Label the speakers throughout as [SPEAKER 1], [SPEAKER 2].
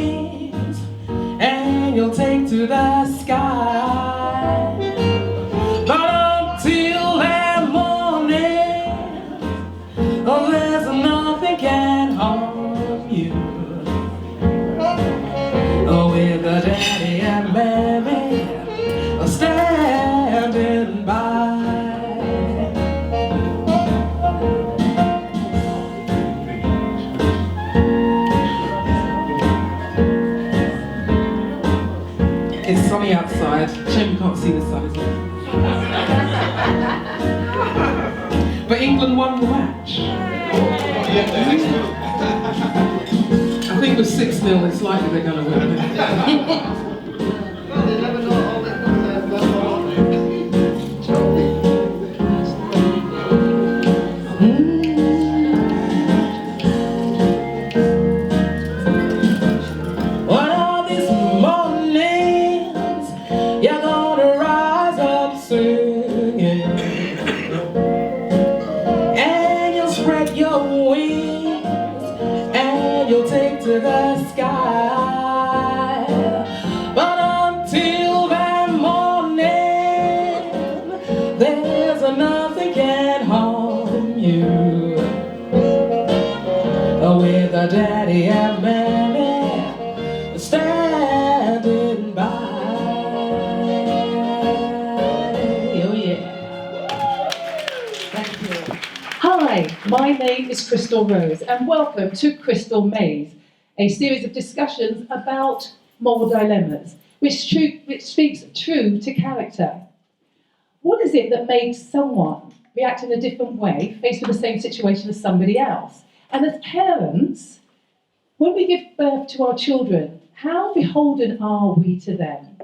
[SPEAKER 1] wings and you'll take to the sky. But until that morning, oh, there's nothing can harm you. Oh, with the daddy and baby standing by. It's sunny outside. Shame you can't see the sun, isn't it? But England won the match. I think with 6-0 it's likely they're going to win. One of these mornings you're gonna rise up singing, and you'll spread your wings and you'll take to the sky. But until that morning, there's nothing can harm you. With a daddy and mammy standing by. Oh yeah. Thank you.
[SPEAKER 2] Hi, my name is Chrystal Rose and welcome to Crystal Maze, a series of discussions about moral dilemmas, which speaks true to character. What is it that makes someone react in a different way faced with the same situation as somebody else? And as parents, when we give birth to our children, how beholden are we to them?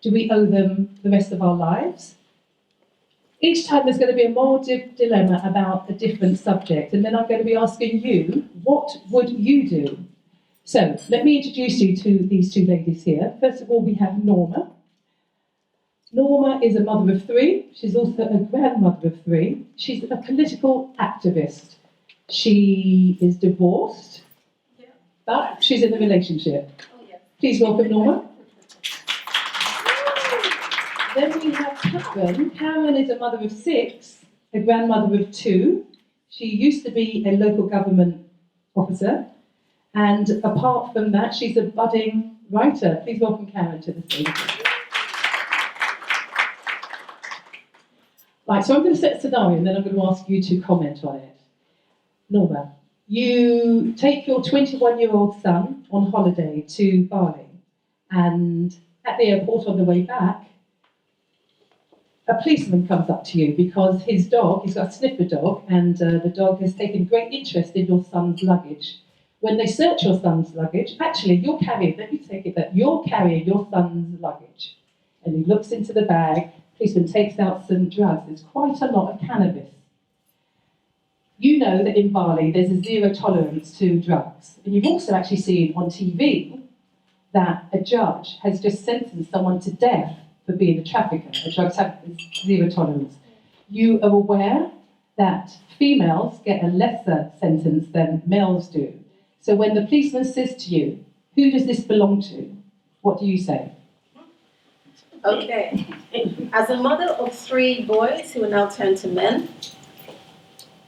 [SPEAKER 2] Do we owe them the rest of our lives? Each time there's going to be a moral dilemma about a different subject, and then I'm going to be asking you, what would you do? So, let me introduce you to these two ladies here. First of all, we have Norma. Norma is a mother of 3. She's also a grandmother of 3. She's a political activist. She is divorced, but she's in a relationship. Please welcome Norma. Then we have Karen. Karen is a mother of 6, a grandmother of 2. She used to be a local government officer, and apart from that, she's a budding writer. Please welcome Karen to the stage. Right, so I'm going to set a scenario, and then I'm going to ask you to comment on it. Norma, you take your 21-year-old son on holiday to Bali, and at the airport on the way back, a policeman comes up to you because his dog, he's got a sniffer dog, and the dog has taken great interest in your son's luggage. When they search your son's luggage, actually you're carrying, let me take it that you're carrying your son's luggage. And he looks into the bag, policeman takes out some drugs. There's quite a lot of cannabis. You know that in Bali there's a zero tolerance to drugs. And you've also actually seen on TV that a judge has just sentenced someone to death for being a trafficker. A drug trafficker is zero tolerance. You are aware that females get a lesser sentence than males do. So when the policeman says to you, who does this belong to? What do you say?
[SPEAKER 3] Okay. As a mother of 3 boys who are now turned to men,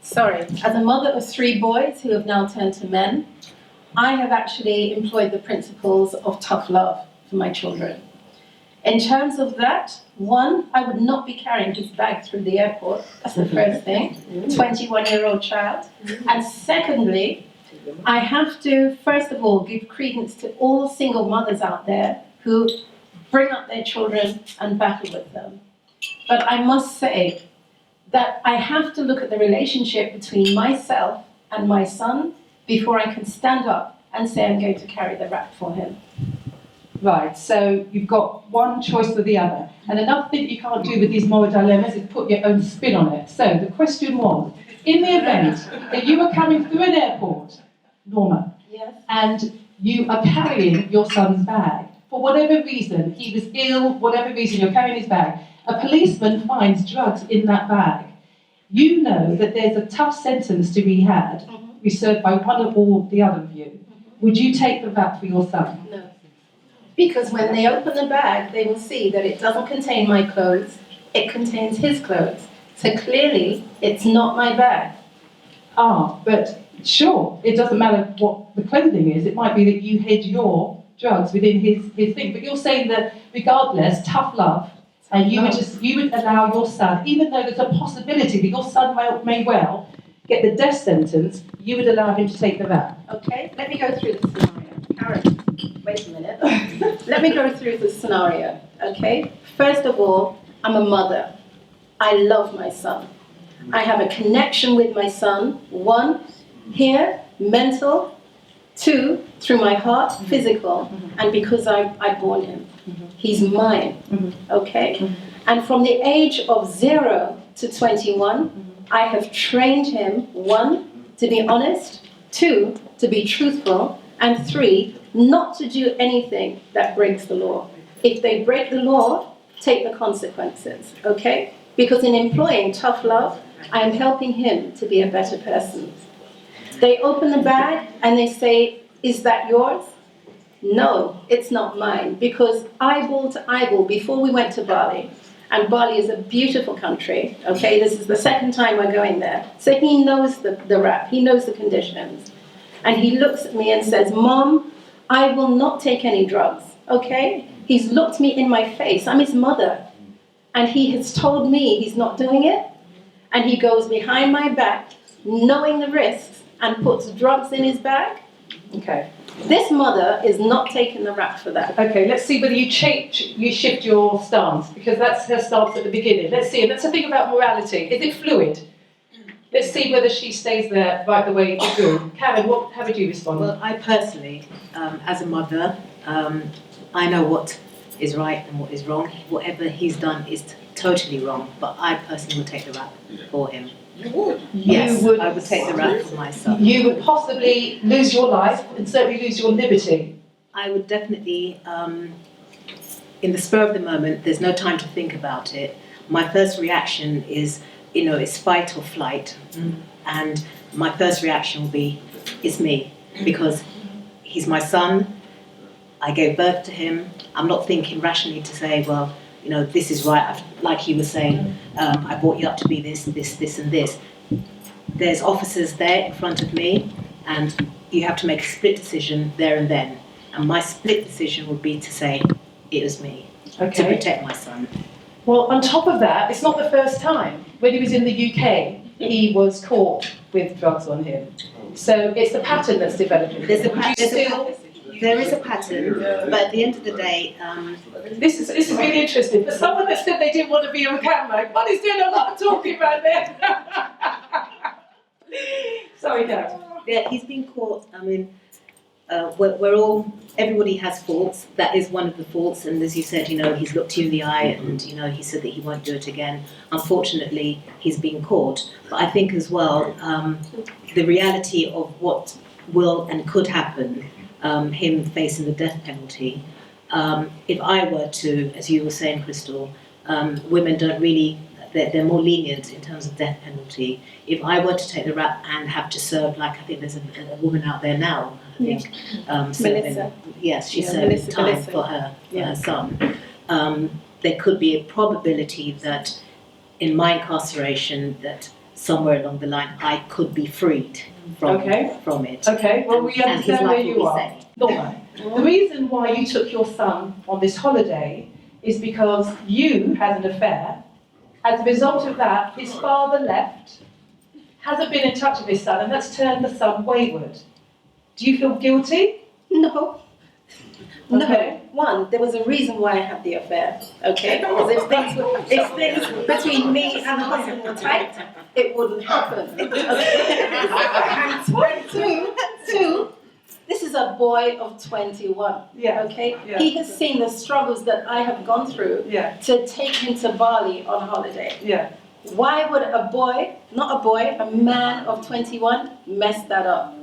[SPEAKER 3] as a mother of 3 boys who have now turned to men, I have actually employed the principles of tough love for my children. In terms of that, 1, I would not be carrying his bag through the airport. That's the first thing. 21-year-old child. And secondly, I have to, first of all, give credence to all single mothers out there who bring up their children and battle with them. But I must say that I have to look at the relationship between myself and my son before I can stand up and say I'm going to carry the rap for him.
[SPEAKER 2] Right, so you've got one choice or the other. And another thing you can't do with these moral dilemmas is put your own spin on it. So the question was, in the event that you were coming through an airport, Norma,
[SPEAKER 3] Yes.
[SPEAKER 2] and you are carrying your son's bag, for whatever reason, he was ill, whatever reason, you're carrying his bag, a policeman finds drugs in that bag. You know that there's a tough sentence to be had, be served by one or the other of you. would you take the VAT for your son?
[SPEAKER 3] No. Because when they open the bag, they will see that it doesn't contain my clothes, it contains his clothes. So clearly, it's not my bag.
[SPEAKER 2] Ah, but sure, it doesn't matter what the clothing is. It might be that you hid your drugs within his thing. But you're saying that regardless, tough love, and you would allow your son, even though there's a possibility that your son may well get the death sentence, you would allow him to take the VAT.
[SPEAKER 3] Okay, let me go through the scenario. Karen, wait a minute. Let me go through the scenario, okay? First of all, I'm a mother. I love my son. I have a connection with my son. 1, here, mental. 2, through my heart, physical. And because I born him. He's mine, okay? And from the age of 0 to 21, I have trained him, 1, to be honest, 2, to be truthful, and 3, not to do anything that breaks the law. If they break the law, take the consequences, okay? Because in employing tough love, I am helping him to be a better person. They open the bag and they say, is that yours? No, it's not mine. Because eyeball to eyeball, before we went to Bali, and Bali is a beautiful country, okay? This is the second time we're going there. So he knows the rap, he knows the conditions. And he looks at me and says, Mom, I will not take any drugs, okay? He's looked me in my face, I'm his mother. And he has told me he's not doing it. And he goes behind my back, knowing the risks, and puts drugs in his bag.
[SPEAKER 2] Okay.
[SPEAKER 3] This mother is not taking the rap for that.
[SPEAKER 2] Okay, let's see whether you shift your stance, because that's her stance at the beginning. Let's see, and that's the thing about morality. Is it fluid? Let's see whether she stays there right the way it's good. Karen, how would you respond?
[SPEAKER 4] Well, I personally, as a mother, I know what is right and what is wrong. Whatever he's done is totally wrong, but I personally would take the rap for him.
[SPEAKER 1] You would?
[SPEAKER 4] Yes, I would take the rap for my son.
[SPEAKER 2] You would possibly lose your life and certainly lose your liberty.
[SPEAKER 4] I would definitely, in the spur of the moment, there's no time to think about it. My first reaction is, it's fight or flight. And my first reaction will be, it's me, because he's my son. I gave birth to him. I'm not thinking rationally to say, well, this is right. Like you were saying, I brought you up to be this, and this. There's officers there in front of me, and you have to make a split decision there and then. And my split decision would be to say, it was me, to protect my son.
[SPEAKER 2] Well, on top of that, it's not the first time. When he was in the UK, he was caught with drugs on him. So it's the pattern that's developing.
[SPEAKER 4] There is a pattern, but at the end of the day,
[SPEAKER 2] This is really interesting. For someone that said they didn't want to be on camera, God is doing a lot of talking right there. Sorry, Dad.
[SPEAKER 4] yeah, he's been caught. I mean, everybody has faults. That is one of the faults. And as you said, he's looked you in the eye, and he said that he won't do it again. Unfortunately, he's been caught. But I think as well, the reality of what will and could happen. Him facing the death penalty. If I were to, as you were saying, Chrystal, women don't really, they're more lenient in terms of death penalty. If I were to take the rap and have to serve, like I think there's a woman out there now, I think,
[SPEAKER 3] Melissa.
[SPEAKER 4] Yes, she's serving time for her son. There could be a probability that in my incarceration, that somewhere along the line I could be freed from it.
[SPEAKER 2] Okay, well, we understand where you are.
[SPEAKER 4] Safe.
[SPEAKER 2] Norma, the reason why you took your son on this holiday is because you had an affair. As a result of that, his father left, hasn't been in touch with his son, and that's turned the son wayward. Do you feel guilty?
[SPEAKER 3] No.
[SPEAKER 2] Okay.
[SPEAKER 3] No. 1, there was a reason why I had the affair, okay? Because if things between me and the husband were tight, it wouldn't happen. And 2, this is a boy of 21, okay?
[SPEAKER 2] Yeah.
[SPEAKER 3] He has seen the struggles that I have gone through to take him to Bali on holiday.
[SPEAKER 2] Yeah.
[SPEAKER 3] Why would a boy, not a boy, a man of 21 mess that up?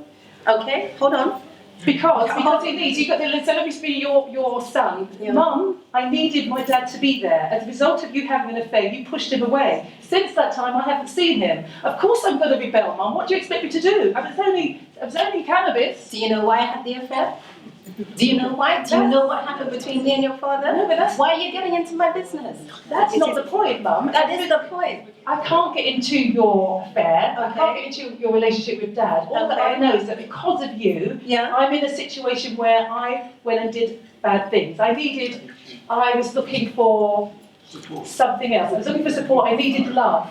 [SPEAKER 3] Okay, hold on.
[SPEAKER 2] Because it needs, you've got to let me be your son.
[SPEAKER 3] Yeah.
[SPEAKER 2] Mum, I needed my dad to be there. As a result of you having an affair, you pushed him away. Since that time, I haven't seen him. Of course I'm going to rebel, Mum. What do you expect me to do? I mean, it's only It was only cannabis.
[SPEAKER 3] Do you know why I had the affair? Do you know why? Do you know what happened between me and your father?
[SPEAKER 2] No, but that's-
[SPEAKER 3] Why are you getting into my business?
[SPEAKER 2] That's not the point, Mum.
[SPEAKER 3] That is the point.
[SPEAKER 2] I can't get into your affair. I
[SPEAKER 3] Okay.
[SPEAKER 2] can't get into your relationship with Dad. All that I
[SPEAKER 3] Okay.
[SPEAKER 2] know is that because of you,
[SPEAKER 3] Yeah.
[SPEAKER 2] I'm in a situation where I went and did bad things. I was looking for something else. I was looking for support. I needed love.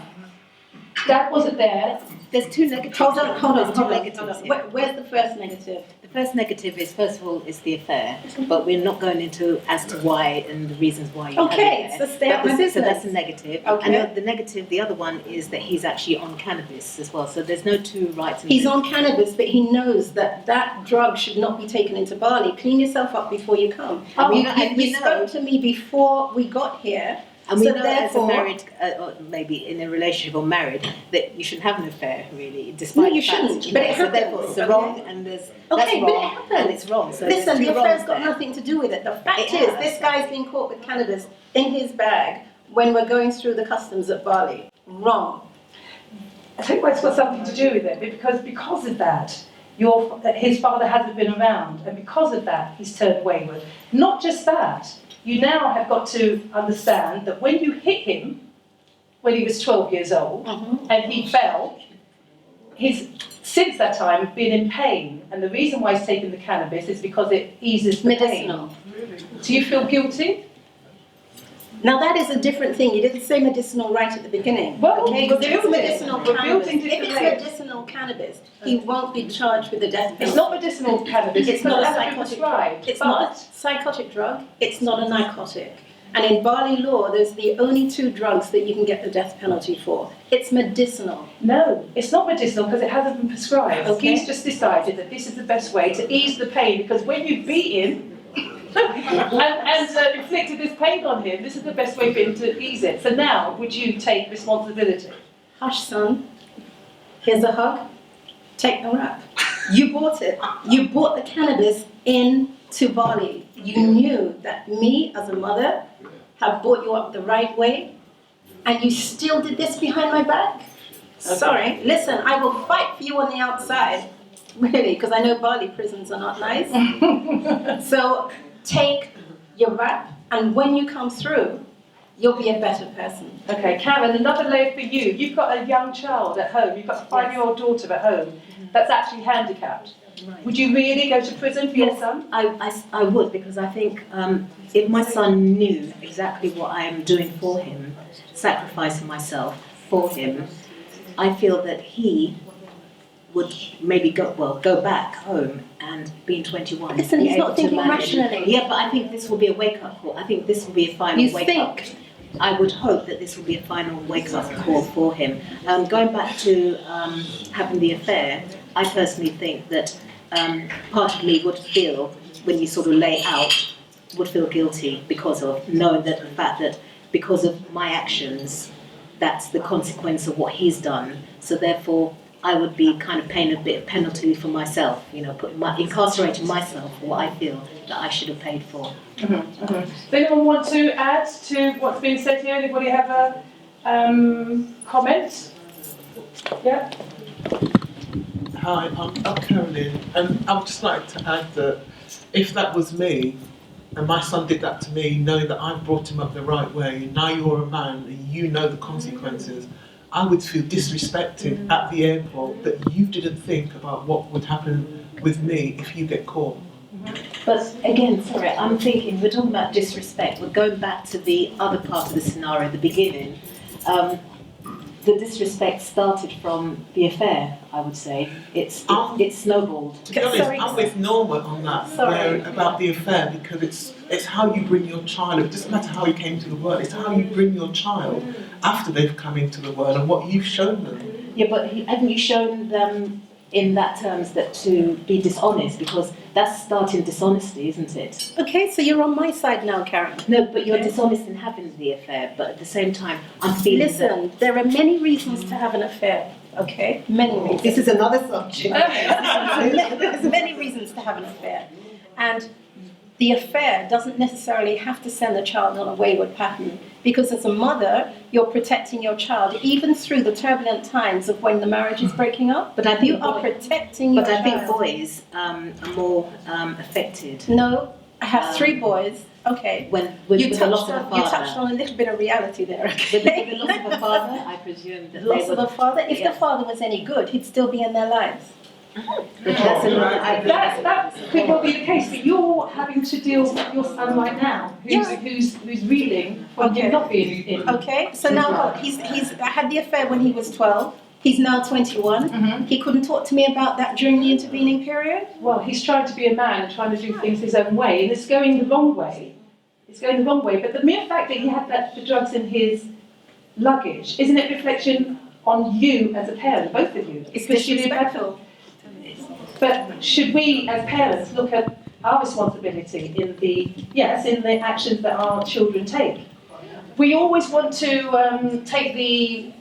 [SPEAKER 2] Dad wasn't there.
[SPEAKER 4] There's two negatives.
[SPEAKER 3] Hold on, hold on,
[SPEAKER 4] There's two
[SPEAKER 3] hold on.
[SPEAKER 4] negatives
[SPEAKER 3] Hold on.
[SPEAKER 4] here.
[SPEAKER 3] Where's the first negative?
[SPEAKER 4] The first negative is, first of all, is the affair, but we're not going into as to why and the reasons why you
[SPEAKER 3] Okay,
[SPEAKER 4] had the
[SPEAKER 3] so
[SPEAKER 4] affair.
[SPEAKER 3] stay out my
[SPEAKER 4] So
[SPEAKER 3] business.
[SPEAKER 4] that's a negative.
[SPEAKER 3] Okay.
[SPEAKER 4] And the negative, the other one is that he's actually on cannabis as well. So there's no two rights.
[SPEAKER 3] He's on cannabis, but he knows that that drug should not be taken into Bali. Clean yourself up before you come.
[SPEAKER 4] And we
[SPEAKER 3] You,
[SPEAKER 4] know-
[SPEAKER 3] you,
[SPEAKER 4] and we
[SPEAKER 3] you
[SPEAKER 4] know-
[SPEAKER 3] spoke to me before we got here.
[SPEAKER 4] And we
[SPEAKER 3] So
[SPEAKER 4] know
[SPEAKER 3] therefore-
[SPEAKER 4] as a married, or maybe in a relationship or married, that you shouldn't have an affair, really,
[SPEAKER 3] No,
[SPEAKER 4] despite
[SPEAKER 3] you
[SPEAKER 4] the fact,
[SPEAKER 3] shouldn't, but it
[SPEAKER 4] so
[SPEAKER 3] happens,
[SPEAKER 4] therefore it's
[SPEAKER 3] okay?
[SPEAKER 4] wrong and there's, that's
[SPEAKER 3] Okay, but it
[SPEAKER 4] wrong
[SPEAKER 3] happens.
[SPEAKER 4] and it's wrong. So
[SPEAKER 3] Listen,
[SPEAKER 4] there's
[SPEAKER 3] the
[SPEAKER 4] two
[SPEAKER 3] affair's
[SPEAKER 4] wrongs
[SPEAKER 3] got
[SPEAKER 4] there.
[SPEAKER 3] nothing to do with it. The fact
[SPEAKER 4] It
[SPEAKER 3] is,
[SPEAKER 4] has.
[SPEAKER 3] this guy's been caught with cannabis in his bag when we're going through the customs at Bali. Wrong.
[SPEAKER 2] I think it's got something to do with it because of that, his father hasn't been around, and because of that, he's turned wayward. Not just that, you now have got to understand that when you hit him when he was 12 years old and he fell, he's since that time been in pain, and the reason why he's taken the cannabis is because it eases the
[SPEAKER 3] Medicinal.
[SPEAKER 2] pain. Do you feel guilty?
[SPEAKER 3] Now that is a different thing. You didn't say medicinal right at the beginning.
[SPEAKER 2] Well,
[SPEAKER 3] okay,
[SPEAKER 2] we're
[SPEAKER 3] because if it's
[SPEAKER 2] building.
[SPEAKER 3] medicinal
[SPEAKER 2] We're
[SPEAKER 3] cannabis,
[SPEAKER 2] building
[SPEAKER 3] if
[SPEAKER 2] different
[SPEAKER 3] it's
[SPEAKER 2] layers.
[SPEAKER 3] medicinal cannabis, he won't be charged with the death penalty.
[SPEAKER 2] It's not medicinal cannabis,
[SPEAKER 3] It's not a
[SPEAKER 2] hasn't been
[SPEAKER 3] psychotic drug.
[SPEAKER 2] prescribed.
[SPEAKER 3] It's
[SPEAKER 2] but
[SPEAKER 3] not a psychotic drug. It's not a narcotic. And in Bali law, there's the only two drugs that you can get the death penalty for. It's medicinal.
[SPEAKER 2] No, it's not medicinal because it hasn't been prescribed.
[SPEAKER 3] Okay.
[SPEAKER 2] He's just decided that this is the best way to ease the pain, because when you beat him and inflicted this pain on him, this is the best way for him to ease it. So now, would you take responsibility?
[SPEAKER 3] Hush, son. Here's a hug. Take the rap. You bought it. You bought the cannabis into Bali. You knew that me, as a mother, have brought you up the right way, and you still did this behind my back? Sorry. Listen, I will fight for you on the outside. Really, because I know Bali prisons are not nice. So take your rap, and when you come through, you'll be a better person.
[SPEAKER 2] Okay, Karen, another layer for you. You've got a young child at home. You've got a 5-year-old daughter at home that's actually handicapped.
[SPEAKER 4] Right.
[SPEAKER 2] Would you really go to prison for your son?
[SPEAKER 4] I would, because I think if my son knew exactly what I am doing for him, sacrificing myself for him, I feel that he would maybe go back home and being 21.
[SPEAKER 3] Listen,
[SPEAKER 4] be
[SPEAKER 3] he's not
[SPEAKER 4] able to
[SPEAKER 3] thinking
[SPEAKER 4] manage.
[SPEAKER 3] rationally.
[SPEAKER 4] Yeah, but I think this will be a wake-up call. I think this will be a final
[SPEAKER 3] You
[SPEAKER 4] wake-up.
[SPEAKER 3] think?
[SPEAKER 4] I would hope that this will be a final wake-up call for him. Going back to having the affair, I personally think that part of me would feel, when you sort of lay out, would feel guilty because of knowing that the fact that because of my actions, that's the consequence of what he's done. So therefore, I would be kind of paying a bit of penalty for myself, incarcerating myself for what I feel that I should have paid for.
[SPEAKER 2] Does anyone want to add to what's been said here? Anybody have a comment? Yeah?
[SPEAKER 1] Hi, I'm Carolyn, and I would just like to add that if that was me, and my son did that to me, knowing that I brought him up the right way, and now you're a man and you know the consequences, I would feel disrespected at the airport that you didn't think about what would happen with me if you get caught.
[SPEAKER 4] But again, sorry, I'm thinking, we're talking about disrespect. We're going back to the other part of the scenario, the beginning. The disrespect started from the affair, I would say. It's snowballed.
[SPEAKER 1] To be honest,
[SPEAKER 3] Sorry.
[SPEAKER 1] I'm with Norma on that,
[SPEAKER 3] Sorry.
[SPEAKER 1] about the affair, because it's how you bring your child. It doesn't matter how he came to the world, it's how you bring your child after they've come into the world and what you've shown them.
[SPEAKER 4] Yeah, but haven't you shown them in that terms that to be dishonest? Because that's starting dishonesty, isn't it?
[SPEAKER 3] Okay, so you're on my side now, Karen.
[SPEAKER 4] No, but you're dishonest in having the affair, but at the same time, I'm feeling
[SPEAKER 3] Listen, there are many reasons to have an affair, okay? Many reasons.
[SPEAKER 4] this is another subject.
[SPEAKER 3] There's many reasons to have an affair. And the affair doesn't necessarily have to send the child on a wayward pattern, because as a mother, you're protecting your child, even through the turbulent times of when the marriage is breaking up.
[SPEAKER 4] But I think
[SPEAKER 3] You are protecting your
[SPEAKER 4] But I think
[SPEAKER 3] child.
[SPEAKER 4] boys are more affected
[SPEAKER 3] No, I have 3 boys. Okay.
[SPEAKER 4] when with the loss of a
[SPEAKER 3] You
[SPEAKER 4] father.
[SPEAKER 3] touched on a little bit of reality there,
[SPEAKER 4] With
[SPEAKER 3] okay?
[SPEAKER 4] the loss of a father, I presume that
[SPEAKER 3] Loss
[SPEAKER 4] they
[SPEAKER 3] of
[SPEAKER 4] would.
[SPEAKER 3] a father. If
[SPEAKER 4] Yeah.
[SPEAKER 3] the father was any good, he'd still be in their lives.
[SPEAKER 4] But that's another.
[SPEAKER 2] That could well be the case, but you're having to deal with your son right now, who's reeling from
[SPEAKER 3] Okay.
[SPEAKER 2] him not being in.
[SPEAKER 3] Okay, so now he's I had the affair when he was 12. He's now 21.
[SPEAKER 2] Mhm.
[SPEAKER 3] He couldn't talk to me about that during the intervening period.
[SPEAKER 2] Well, he's trying to be a man and trying to do things his own way, and it's going the wrong way. It's going the wrong way. But the mere fact that he had the drugs in his luggage, isn't it reflection on you as a parent, both of you?
[SPEAKER 3] It's
[SPEAKER 2] Because you knew better.
[SPEAKER 3] disrespectful.
[SPEAKER 2] But should we, as parents, look at our responsibility in the actions that our children take? We always want to take the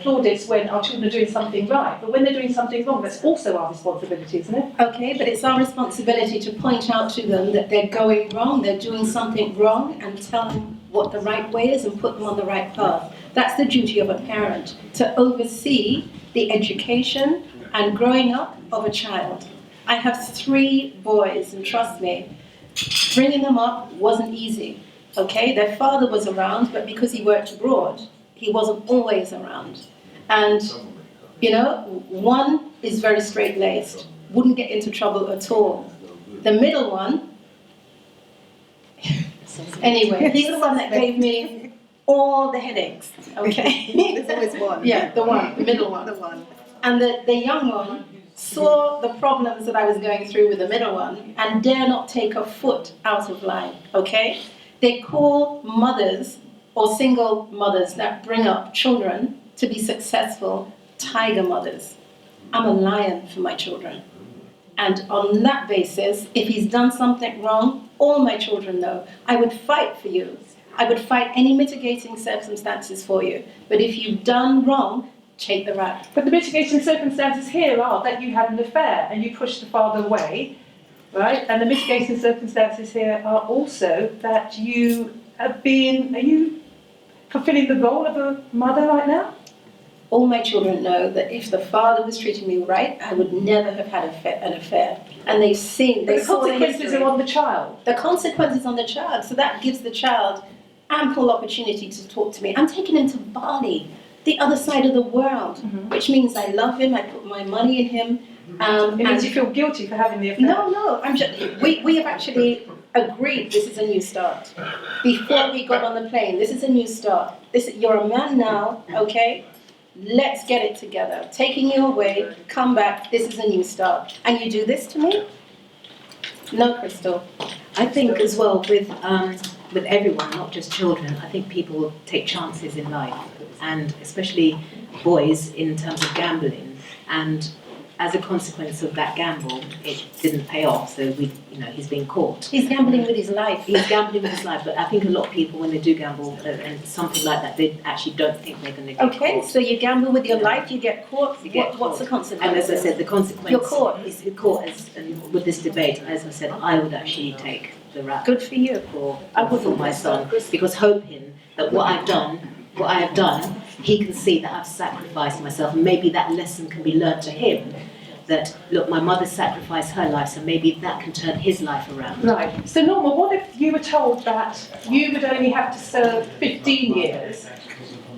[SPEAKER 2] plaudits when our children are doing something right, but when they're doing something wrong, that's also our responsibility, isn't it?
[SPEAKER 3] Okay, but it's our responsibility to point out to them that they're going wrong, they're doing something wrong, and tell them what the right way is and put them on the right path. That's the duty of a parent, to oversee the education and growing up of a child. I have 3 boys, and trust me, bringing them up wasn't easy. Okay, their father was around, but because he worked abroad, he wasn't always around. And, one is very straight-laced, wouldn't get into trouble at all. The middle one, anyway, he's the one that gave me all the headaches, okay?
[SPEAKER 4] There's always one.
[SPEAKER 3] Yeah, the middle one.
[SPEAKER 4] The one.
[SPEAKER 3] And the young one saw the problems that I was going through with the middle one and dare not take a foot out of line, okay? They call mothers or single mothers that bring up children to be successful tiger mothers. I'm a lion for my children. And on that basis, if he's done something wrong, all my children know, I would fight for you. I would fight any mitigating circumstances for you. But if you've done wrong, take the rap.
[SPEAKER 2] But the mitigating circumstances here are that you had an affair and you pushed the father away, right? And the mitigating circumstances here are also that you are you fulfilling the role of a mother right now?
[SPEAKER 3] All my children know that if the father was treating me right, I would never have had an affair. And they've seen,
[SPEAKER 2] But
[SPEAKER 3] they
[SPEAKER 2] the
[SPEAKER 3] saw the
[SPEAKER 2] consequences
[SPEAKER 3] history.
[SPEAKER 2] are on the child.
[SPEAKER 3] The consequences on the child. So that gives the child ample opportunity to talk to me. I'm taking him to Bali, the other side of the world, which means I love him, I put my money in him.
[SPEAKER 2] It means you feel guilty for having the affair.
[SPEAKER 3] No, I'm just, we have actually agreed this is a new start. Before we got on the plane, this is a new start. You're a man now, okay? Let's get it together. Taking you away, come back, this is a new start. And you do this to me? No, Chrystal.
[SPEAKER 4] I think as well with everyone, not just children, I think people take chances in life, and especially boys in terms of gambling. And as a consequence of that gamble, it didn't pay off. So he's been caught.
[SPEAKER 3] He's gambling with his life.
[SPEAKER 4] He's gambling with his life. But I think a lot of people, when they do gamble and something like that, they actually don't think they're going to get
[SPEAKER 3] Okay,
[SPEAKER 4] caught.
[SPEAKER 3] so you gamble with your life, you get caught.
[SPEAKER 4] You get
[SPEAKER 3] What's the
[SPEAKER 4] caught.
[SPEAKER 3] consequence?
[SPEAKER 4] And as I said, the consequence
[SPEAKER 3] You're caught.
[SPEAKER 4] is caught. And with this debate, as I said, I would actually take the rap
[SPEAKER 3] Good for you.
[SPEAKER 4] for
[SPEAKER 3] I wouldn't.
[SPEAKER 4] my son, because hoping that what I have done, he can see that I've sacrificed myself, and maybe that lesson can be learned to him. That, look, my mother sacrificed her life, so maybe that can turn his life around.
[SPEAKER 2] Right. So Norma, what if you were told that you would only have to serve 15 years,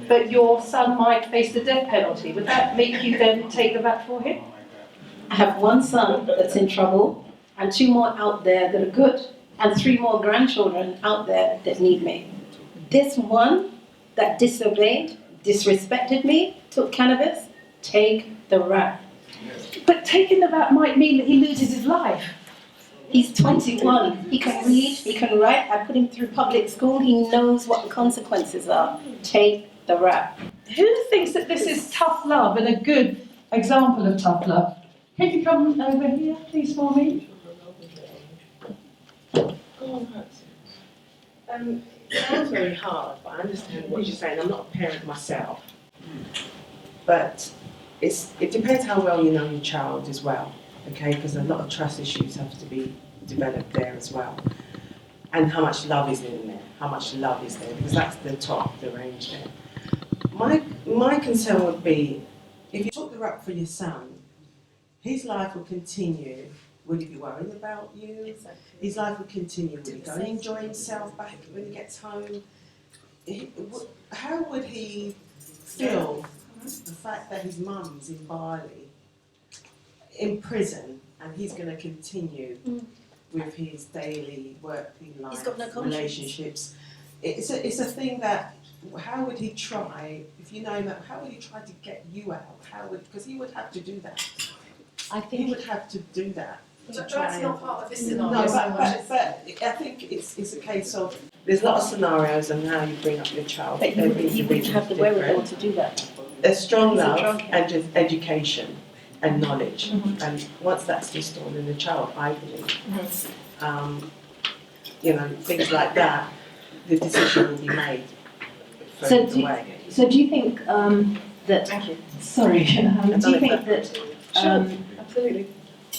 [SPEAKER 2] but your son might face the death penalty? Would that make you then take the rap for him?
[SPEAKER 3] I have one son that's in trouble, and 2 more out there that are good, and 3 more grandchildren out there that need me. This one that disobeyed, disrespected me, took cannabis, take the rap.
[SPEAKER 2] But taking the rap might mean that he loses his life.
[SPEAKER 3] He's 21. He can read, he can write. I put him through public school. He knows what the consequences are. Take the rap.
[SPEAKER 2] Who thinks that this is tough love and a good example of tough love? Can you come over here, please, for me?
[SPEAKER 5] It sounds very hard, but I understand what you're saying. I'm not a parent myself. But it depends how well you know your child as well, okay? Because a lot of trust issues have to be developed there as well. And how much love is in there, how much love is there, because that's the top of the range there. My concern would be, if you took the rap for your son, his life will continue. Will he be worrying about you?
[SPEAKER 3] Exactly.
[SPEAKER 5] His life will continue. Will he go and enjoy himself back when he gets home? How would he feel the fact that his mum's in Bali, in prison, and he's going to continue with his daily working life,
[SPEAKER 3] He's got no conscience.
[SPEAKER 5] relationships? It's a thing that, how would he try, if you know that, how would he try to get you out? Because he would have to do that.
[SPEAKER 3] I
[SPEAKER 5] He
[SPEAKER 3] think
[SPEAKER 5] would have to do that.
[SPEAKER 6] But that's not part of this
[SPEAKER 5] No,
[SPEAKER 6] scenario.
[SPEAKER 5] but I think it's a case of, there's a lot of scenarios on how you bring up your child.
[SPEAKER 3] but you wouldn't have the wherewithal to do that.
[SPEAKER 5] There's strong
[SPEAKER 3] He's a
[SPEAKER 5] love
[SPEAKER 3] drunk.
[SPEAKER 5] and just education and knowledge. And once that's installed in the child, I believe, things like that, the decision will be made
[SPEAKER 3] So
[SPEAKER 5] further
[SPEAKER 3] do-
[SPEAKER 5] away.
[SPEAKER 3] So do you think that?
[SPEAKER 5] Thank you.
[SPEAKER 3] Sorry. Do you think that?
[SPEAKER 6] Absolutely.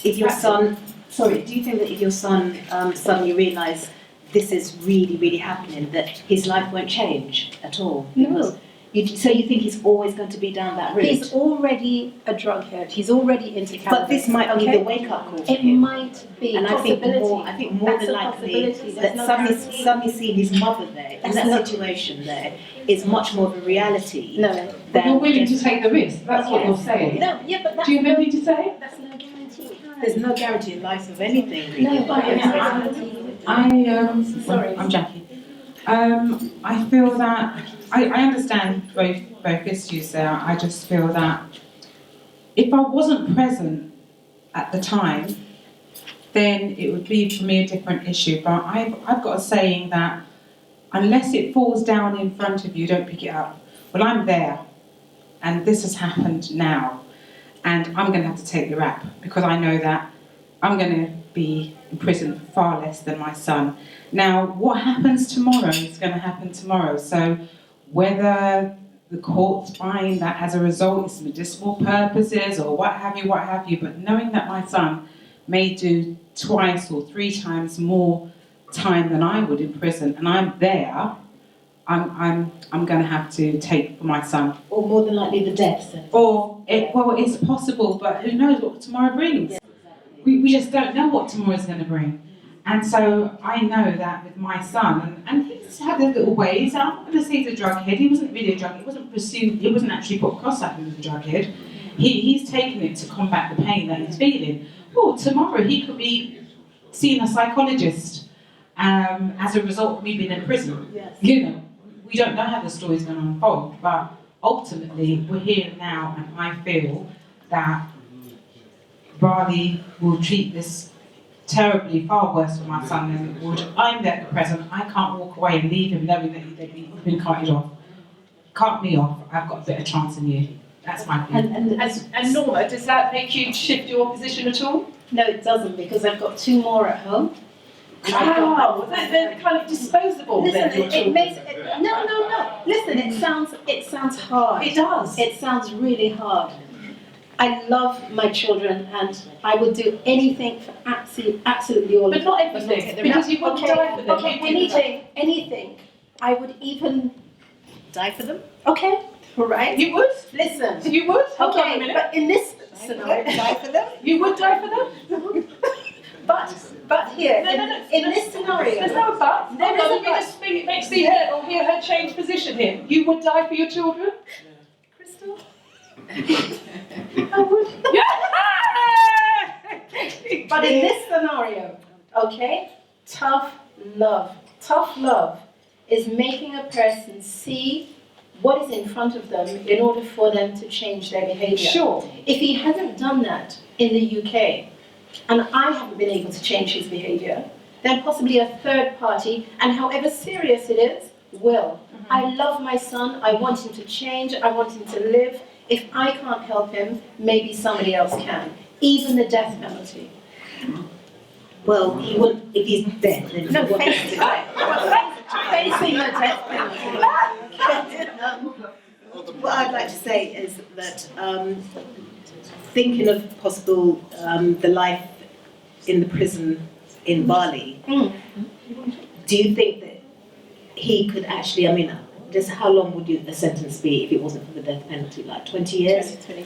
[SPEAKER 3] If your son, do you think that if your son suddenly realise this is really, really happening, that his life won't change at all?
[SPEAKER 7] No.
[SPEAKER 3] So you think he's always going to be down that route?
[SPEAKER 7] He's already a drug head. He's already into cannabis.
[SPEAKER 3] But this might be
[SPEAKER 7] okay?
[SPEAKER 3] the wake-up call for
[SPEAKER 7] It
[SPEAKER 3] him.
[SPEAKER 7] might be
[SPEAKER 3] And
[SPEAKER 7] a possibility.
[SPEAKER 3] I think more
[SPEAKER 7] That's
[SPEAKER 3] than
[SPEAKER 7] a
[SPEAKER 3] likely
[SPEAKER 7] possibility.
[SPEAKER 3] that
[SPEAKER 7] There's no guarantee.
[SPEAKER 3] suddenly seeing his mother there, in
[SPEAKER 7] That's
[SPEAKER 3] that
[SPEAKER 7] not-
[SPEAKER 3] situation there, is much more of a reality.
[SPEAKER 7] No.
[SPEAKER 2] But you're willing to take the risk, that's what
[SPEAKER 3] Yes.
[SPEAKER 2] you're saying.
[SPEAKER 7] No, yeah, but that's
[SPEAKER 2] Do you have anything to say?
[SPEAKER 7] that's no guarantee.
[SPEAKER 3] There's no guarantee in life of anything, really.
[SPEAKER 7] No,
[SPEAKER 3] but-
[SPEAKER 7] Sorry.
[SPEAKER 8] I'm Jackie. I feel that I understand both issues there. I just feel that if I wasn't present at the time, then it would be for me a different issue. But I've got a saying that unless it falls down in front of you, don't pick it up. Well, I'm there, and this has happened now, and I'm going to have to take the rap because I know that I'm going to be in prison for far less than my son. Now, what happens tomorrow is going to happen tomorrow. So whether the courts find that as a result it's medicinal purposes or what have you, but knowing that my son may do twice or 3 times more time than I would in prison, and I'm there, I'm going to have to take for my son.
[SPEAKER 3] Or more than likely the death sentence.
[SPEAKER 8] It's possible, but who knows what tomorrow brings?
[SPEAKER 3] Yes,
[SPEAKER 8] We just don't know what tomorrow's going to bring. And so I know that with my son, and he's had his little ways. I'm not going to say he's a drug head. He wasn't really a drug head. He wasn't actually put across that he was a drug head. He's taken it to combat the pain that he's feeling. Well, tomorrow he could be seeing a psychologist as a result of me being in prison.
[SPEAKER 3] Yes.
[SPEAKER 8] We don't know how the story's going to unfold, but ultimately we're here now, and I feel that Bali will treat this terribly, far worse for my son than it would. I'm there at the present. I can't walk away and leave him knowing that he's been carted off. Cut me off. I've got a better chance than you. That's my view.
[SPEAKER 2] And Norma, does that make you shift your position at all?
[SPEAKER 3] No, it doesn't, because I've got 2 more at home.
[SPEAKER 2] Wow, they're kind of disposable.
[SPEAKER 3] Listen,
[SPEAKER 2] then, your
[SPEAKER 3] it makes no. Listen, it sounds hard.
[SPEAKER 2] It does.
[SPEAKER 3] It sounds really hard. I love my children, and I would do anything for absolutely all
[SPEAKER 2] But
[SPEAKER 3] of
[SPEAKER 2] not
[SPEAKER 3] them.
[SPEAKER 2] everything,
[SPEAKER 3] take the
[SPEAKER 2] because
[SPEAKER 3] rap.
[SPEAKER 2] you wouldn't
[SPEAKER 3] Okay,
[SPEAKER 2] die for them.
[SPEAKER 3] Okay, anything. I would even die for them. Okay, right?
[SPEAKER 2] You would?
[SPEAKER 3] Listen.
[SPEAKER 2] You would? Hold on a
[SPEAKER 3] Okay,
[SPEAKER 2] minute.
[SPEAKER 3] but in this scenario, die for them.
[SPEAKER 2] You would die for them?
[SPEAKER 3] But here,
[SPEAKER 2] No.
[SPEAKER 3] in this scenario,
[SPEAKER 2] There's no but.
[SPEAKER 3] There is a
[SPEAKER 2] Let me
[SPEAKER 3] but.
[SPEAKER 2] just see her or hear her change position here. You would die for your children?
[SPEAKER 3] Chrystal.
[SPEAKER 2] I would.
[SPEAKER 3] But in this scenario, okay, tough love is making a person see what is in front of them in order for them to change their behavior.
[SPEAKER 2] Sure.
[SPEAKER 3] If he hasn't done that in the UK, and I haven't been able to change his behavior, then possibly a third party, and however serious it is, will. I love my son, I want him to change, I want him to live. If I can't help him, maybe somebody else can. Even the death penalty.
[SPEAKER 4] Well, he wouldn't, if he's dead, then
[SPEAKER 3] No,
[SPEAKER 4] he wouldn't.
[SPEAKER 3] facing the death penalty.
[SPEAKER 4] What I'd like to say is that thinking of possible the life in the prison in Bali, do you think that he could actually, just how long would a sentence be if it wasn't for the death penalty? Like 20 years?
[SPEAKER 3] 20.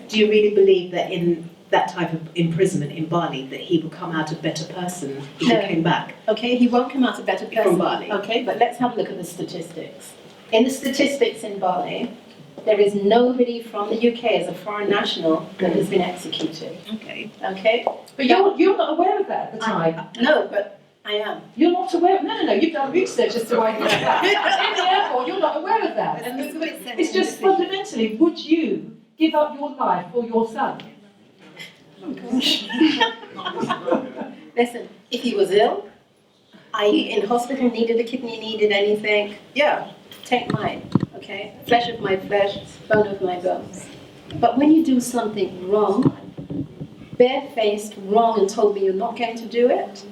[SPEAKER 4] Do you really believe that in that type of imprisonment in Bali that he would come out a better person if
[SPEAKER 3] No.
[SPEAKER 4] he came back?
[SPEAKER 3] Okay, he won't come out a better person.
[SPEAKER 4] From Bali.
[SPEAKER 3] Okay, but let's have a look at the statistics. In the statistics in Bali, there is nobody from the UK as a foreign national that has been executed.
[SPEAKER 4] Okay.
[SPEAKER 3] Okay?
[SPEAKER 2] But you're not aware of that at the time.
[SPEAKER 3] No, but I am.
[SPEAKER 2] You're not aware. No. You've done research as to why you know that. In the airport, you're not aware of that.
[SPEAKER 3] And this is what it says
[SPEAKER 2] It's
[SPEAKER 3] in the
[SPEAKER 2] just
[SPEAKER 3] decision.
[SPEAKER 2] fundamentally, would you give up your life for your son?
[SPEAKER 3] Listen, if he was ill, i.e. in hospital, needed a kidney, needed anything, yeah, take mine, okay? Flesh of my flesh, bone of my bones. But when you do something wrong, barefaced wrong, and told me you're not going to do it,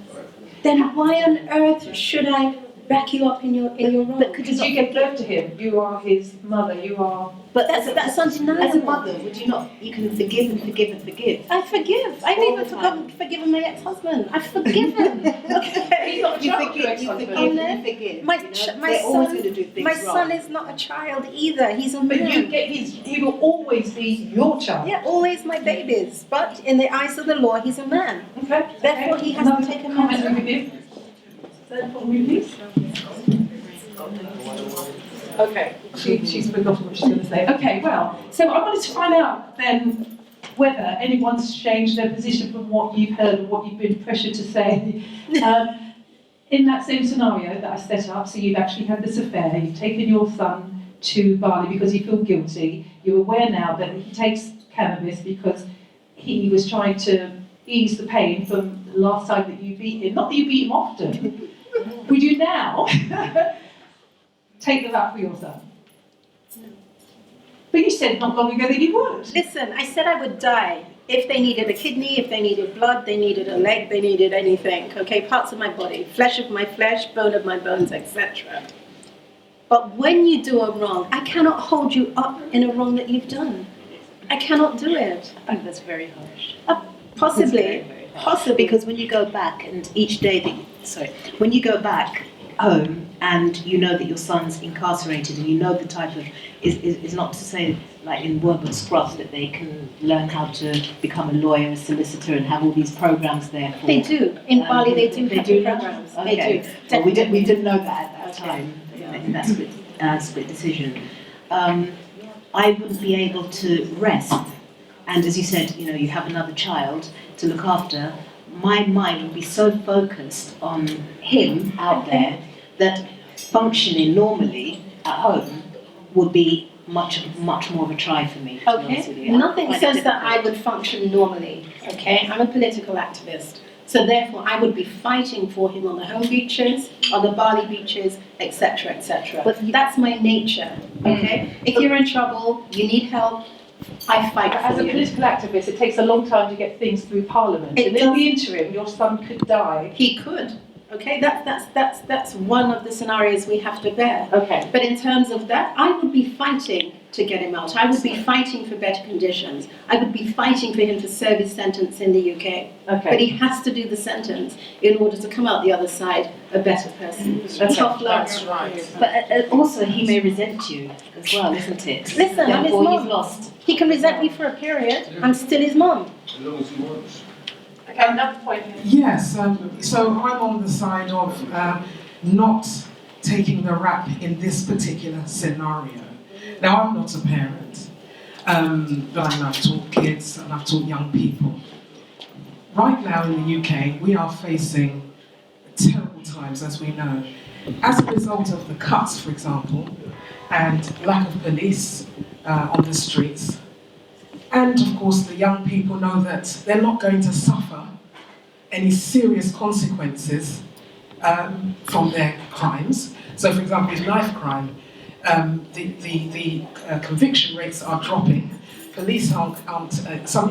[SPEAKER 3] then why on earth should I back you up in your wrong?
[SPEAKER 4] But could
[SPEAKER 2] Because you gave birth to him. You are his mother. You are.
[SPEAKER 4] But
[SPEAKER 3] That's undeniable.
[SPEAKER 4] as a mother, would you not? You can forgive and forgive and forgive.
[SPEAKER 3] I forgive. I've
[SPEAKER 4] All
[SPEAKER 3] even
[SPEAKER 4] the time.
[SPEAKER 3] forgiven my ex-husband. I've forgiven. Okay.
[SPEAKER 2] He's not a
[SPEAKER 4] You
[SPEAKER 2] child,
[SPEAKER 4] forgive,
[SPEAKER 2] your
[SPEAKER 4] you
[SPEAKER 2] ex-husband.
[SPEAKER 4] forgive, you forgive.
[SPEAKER 3] My
[SPEAKER 4] you know?
[SPEAKER 3] ch- my
[SPEAKER 4] They're always
[SPEAKER 3] son-
[SPEAKER 4] going to do things
[SPEAKER 3] My
[SPEAKER 4] wrong.
[SPEAKER 3] son is not a child either. He's a
[SPEAKER 2] But
[SPEAKER 3] man.
[SPEAKER 2] you get his. He will always be your child.
[SPEAKER 3] Yeah, always my babies. But in the eyes of the law, he's a man.
[SPEAKER 2] Okay.
[SPEAKER 3] Therefore, he has to
[SPEAKER 2] Another
[SPEAKER 3] take a
[SPEAKER 2] comment
[SPEAKER 3] man's
[SPEAKER 2] with you. Third point, please. Okay, she's forgotten what she's going to say. Okay, well, so I wanted to find out then whether anyone's changed their position from what you've heard or what you've been pressured to say. In that same scenario that I set up, so you've actually had this affair, you've taken your son to Bali because you feel guilty, you're aware now that he takes cannabis because he was trying to ease the pain from the last time that you beat him, not that you beat him often. Would you now take the rap for your son? But you said not long ago that you would.
[SPEAKER 3] Listen, I said I would die if they needed a kidney, if they needed blood, they needed a leg, they needed anything. Okay, parts of my body, flesh of my flesh, bone of my bones, etc. But when you do a wrong, I cannot hold you up in a wrong that you've done. I cannot do it.
[SPEAKER 4] I think that's very harsh.
[SPEAKER 3] Possibly. Possibly.
[SPEAKER 4] Because when you go back and each day when you go back home and you know that your son's incarcerated and you know the type of, is not to say like in Warburg Scrubs that they can learn how to become a lawyer, a solicitor and have all these programs there for.
[SPEAKER 3] They do. In Bali, they do have
[SPEAKER 4] that?
[SPEAKER 3] programs.
[SPEAKER 4] Okay.
[SPEAKER 3] They do.
[SPEAKER 4] Well, we didn't know that at that
[SPEAKER 3] Okay.
[SPEAKER 4] time in that split decision. I wouldn't be able to rest. And as you said, you have another child to look after. My mind would be so focused on him out there that functioning normally at home would be much more of a try for me. To be honest with
[SPEAKER 3] Okay.
[SPEAKER 4] you.
[SPEAKER 3] Nothing
[SPEAKER 4] Quite
[SPEAKER 3] says that I
[SPEAKER 4] difficult.
[SPEAKER 3] would function normally. Okay. I'm a political activist. So therefore, I would be fighting for him on the home beaches, on the Bali beaches, etc., etc. But that's my nature. Okay. If you're in trouble, you need help, I fight
[SPEAKER 2] As
[SPEAKER 3] for
[SPEAKER 2] a
[SPEAKER 3] you.
[SPEAKER 2] political activist, it takes a long time to get things through Parliament.
[SPEAKER 3] It
[SPEAKER 2] And in the interim, your son could die.
[SPEAKER 3] He could. Okay. That's one of the scenarios we have to bear.
[SPEAKER 2] Okay.
[SPEAKER 3] But in terms of that, I would be fighting to get him out. I would be fighting for better conditions. I would be fighting for him to serve his sentence in the UK.
[SPEAKER 2] Okay.
[SPEAKER 3] But he has to do the sentence in order to come out the other side a better person. Tough love.
[SPEAKER 1] That's right.
[SPEAKER 4] But also he may resent you as well, isn't it?
[SPEAKER 3] Listen, I'm his
[SPEAKER 4] Therefore,
[SPEAKER 3] mom.
[SPEAKER 4] you've lost.
[SPEAKER 3] He can resent me for a period. I'm still his mom.
[SPEAKER 2] Okay, another point.
[SPEAKER 9] Yes, so I'm on the side of not taking the rap in this particular scenario. Now, I'm not a parent, but I've taught kids and I've taught young people. Right now in the UK, we are facing terrible times, as we know. As a result of the cuts, for example, and lack of police on the streets, and of course the young people know that they're not going to suffer any serious consequences from their crimes. So for example, with knife crime, the conviction rates are dropping. Police aren't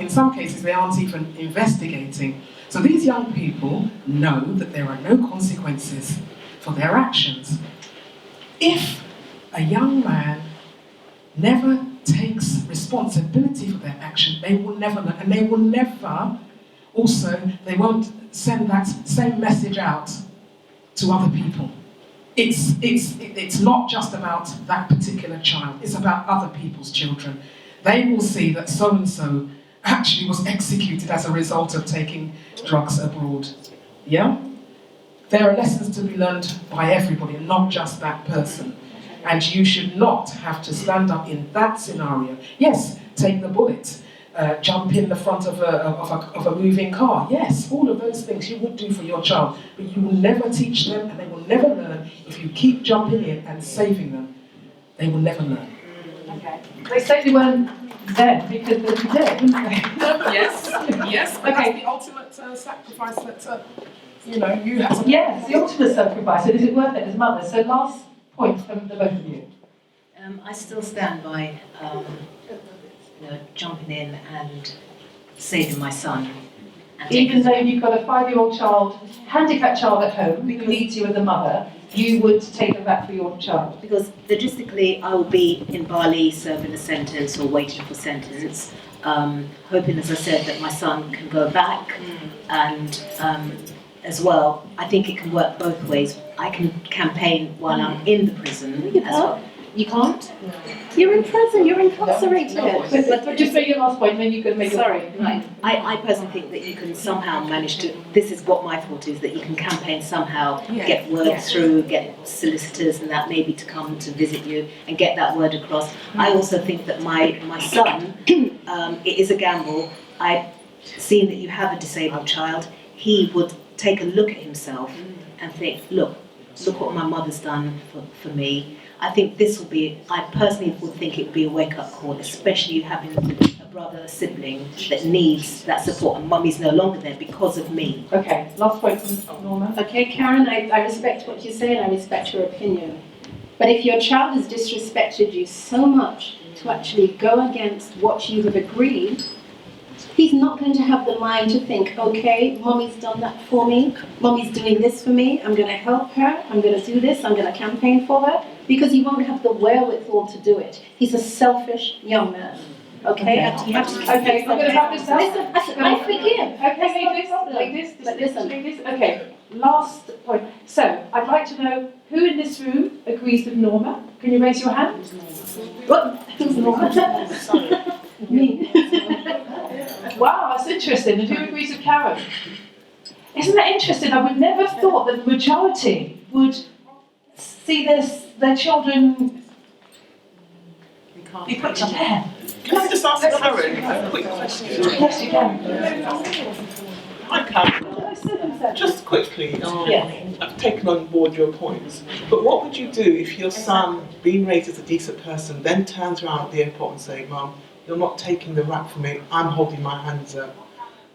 [SPEAKER 9] in some cases they aren't even investigating. So these young people know that there are no consequences for their actions. If a young man never takes responsibility for their action, they will never learn, and they will never, also, they won't send that same message out to other people. it's not just about that particular child, it's about other people's children. They will see that so-and-so actually was executed as a result of taking drugs abroad. Yeah? There are lessons to be learned by everybody, not just that person. And you should not have to stand up in that scenario. Yes, take the bullet, jump in the front of a moving car. Yes, all of those things you would do for your child, but you will never teach them and they will never learn if you keep jumping in and saving them. They will never learn.
[SPEAKER 2] Okay. They certainly weren't dead because they'd be dead, wouldn't they?
[SPEAKER 9] Yes, but
[SPEAKER 2] Okay.
[SPEAKER 9] that's the ultimate sacrifice that, you have to...
[SPEAKER 2] Yes, the ultimate sacrifice. So is it worth it as mother? So last point from the both of you.
[SPEAKER 4] I still stand by jumping in and saving my son. And
[SPEAKER 2] Even though you've got a 5-year-old child, handicapped child at home who needs you as a mother, you would take them back for your child.
[SPEAKER 4] Because logistically, I will be in Bali serving a sentence or waiting for sentence, hoping, as I said, that my son can go back. And as well, I think it can work both ways. I can campaign while I'm in the prison as well. You can't?
[SPEAKER 3] You're in prison, you're incarcerated.
[SPEAKER 2] But just make your last point, then you can make your
[SPEAKER 4] Sorry,
[SPEAKER 2] point.
[SPEAKER 4] right. I personally think that you can somehow manage to, this is what my thought is, that you can campaign somehow, get word through, get solicitors and that maybe to come to visit you and get that word across. I also think that my son, it is a gamble. I've seen that you have a disabled child. He would take a look at himself and think, look what my mother's done for me. I think this will be, I personally would think it would be a wake-up call, especially having a brother, a sibling that needs that support and mummy's no longer there because of me.
[SPEAKER 2] Okay, last point from Norma.
[SPEAKER 3] Okay, Karen, I respect what you say and I respect your opinion. But if your child has disrespected you so much to actually go against what you have agreed, he's not going to have the mind to think, okay, mommy's done that for me, mommy's doing this for me, I'm going to help her, I'm going to do this, I'm going to campaign for her, because he won't have the wherewithal to do it. He's a selfish young man. Okay? You have to
[SPEAKER 2] Okay, I'm going to wrap this up.
[SPEAKER 3] Listen, I forgive.
[SPEAKER 2] Okay, ladies. Okay, last point. So, I'd like to know who in this room agrees with Norma. Can you raise your hand?
[SPEAKER 3] What? Who's Norma? Me.
[SPEAKER 2] Wow, that's interesting. And who agrees with Karen? Isn't that interesting? I would never have thought that the majority would see their children be put to death.
[SPEAKER 1] Can I just ask Karen a quick question?
[SPEAKER 2] Yes, you can.
[SPEAKER 1] Hi Karen. Just quickly, I've taken on board your points, but what would you do if your son, being raised as a decent person, then turns around at the airport and say, Mum, you're not taking the rap for me, I'm holding my hands up?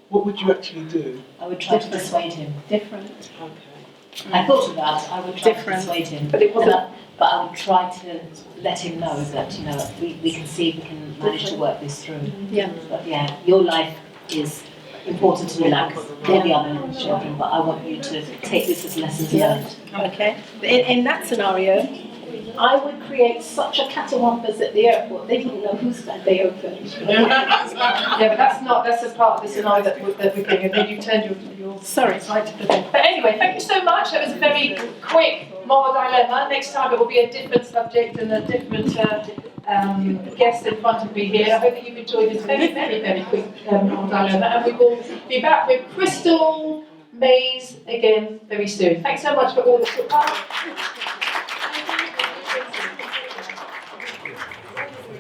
[SPEAKER 1] What would you actually do?
[SPEAKER 4] I would try to persuade him.
[SPEAKER 3] Different.
[SPEAKER 1] Okay.
[SPEAKER 4] I thought of that, I would try to persuade him.
[SPEAKER 2] But it wasn't.
[SPEAKER 4] But I would try to let him know that, we can see if we can manage to work this through.
[SPEAKER 3] Yeah.
[SPEAKER 4] But yeah, your life is important to me like all the other children, but I want you to take this as lessons learned.
[SPEAKER 3] Okay. In that scenario, I would create such a catawampus at the airport, they wouldn't know whose bag they opened.
[SPEAKER 2] Yeah, but that's a part of the scenario that we're getting, and then you turned your
[SPEAKER 3] Sorry.
[SPEAKER 2] side to the thing. But anyway, thank you so much. That was a very quick moral dilemma. Next time it will be a different subject and a different guest in front of me here. I hope that you've enjoyed this very, very, very quick moral dilemma, and we will be back with Chrystal Maze again very soon. Thanks so much for all the support.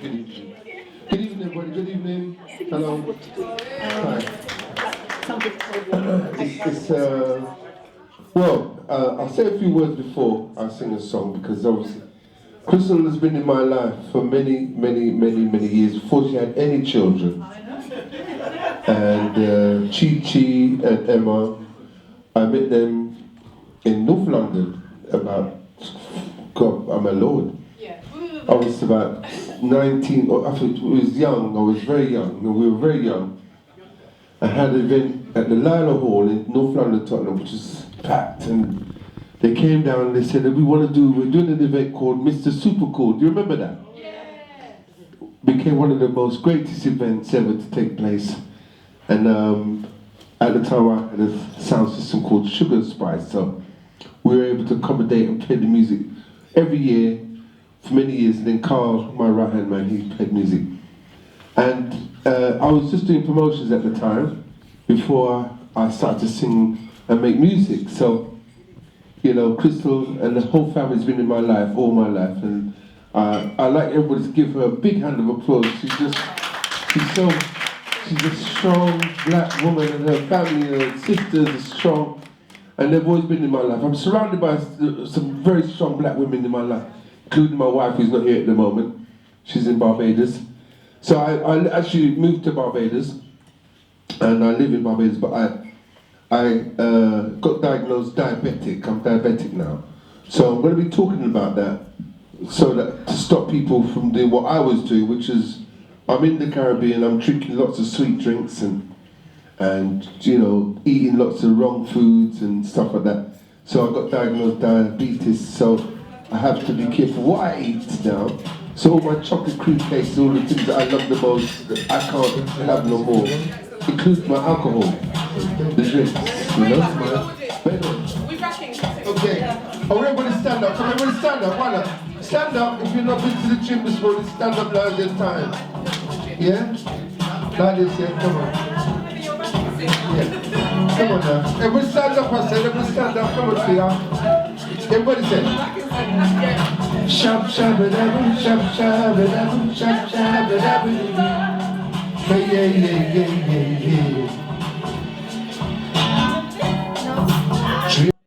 [SPEAKER 10] Good evening, everybody. Good evening. Hello. Hi. I'll say a few words before I sing a song, because obviously Chrystal has been in my life for many, many, many, many years before she had any children. And Chi and Emma, I met them in North London about, God, I'm a lord. I was about 19, or I think I was young, I was very young, and we were very young. I had an event at the Lila Hall in North London, Tottenham, which is packed, and they came down and they said that we're doing an event called Mr. Super Cool. Do you remember that? Yeah. Became one of the most greatest events ever to take place. And at the time I had a sound system called Sugar and Spice, so we were able to accommodate and play the music every year for many years. And then Carl, my right-hand man, he played music. And I was just doing promotions at the time before I started to sing and make music. So, you know, Chrystal and the whole family's been in my life all my life, and I like everybody to give her a big hand of applause. She's a strong black woman, and her family and her sisters are strong, and they've always been in my life. I'm surrounded by some very strong black women in my life, including my wife, who's not here at the moment. She's in Barbados. So I actually moved to Barbados, and I live in Barbados, but I got diagnosed diabetic. I'm diabetic now. So I'm going to be talking about that, so that to stop people from doing what I was doing, which is, I'm in the Caribbean, I'm drinking lots of sweet drinks and you know, eating lots of wrong foods and stuff like that. So I got diagnosed diabetes, so I have to be careful what I eat now. So all my chocolate cream cakes, all the things that I love the most, I can't have no more. Including my alcohol, the drinks, you know? Okay, everybody stand up, come everybody stand up, why not? Stand up, if you've not been to the gym this morning, stand up like this time. Yeah? Like this, yeah, come on. Yeah. Come on now. Everybody stand up, I said, everybody stand up, come on, sweetheart. Everybody say, shab shabba-dabba, shab shabba-dabba, shab shabba-dabba. Yeah, yeah, yeah, yeah, yeah, yeah.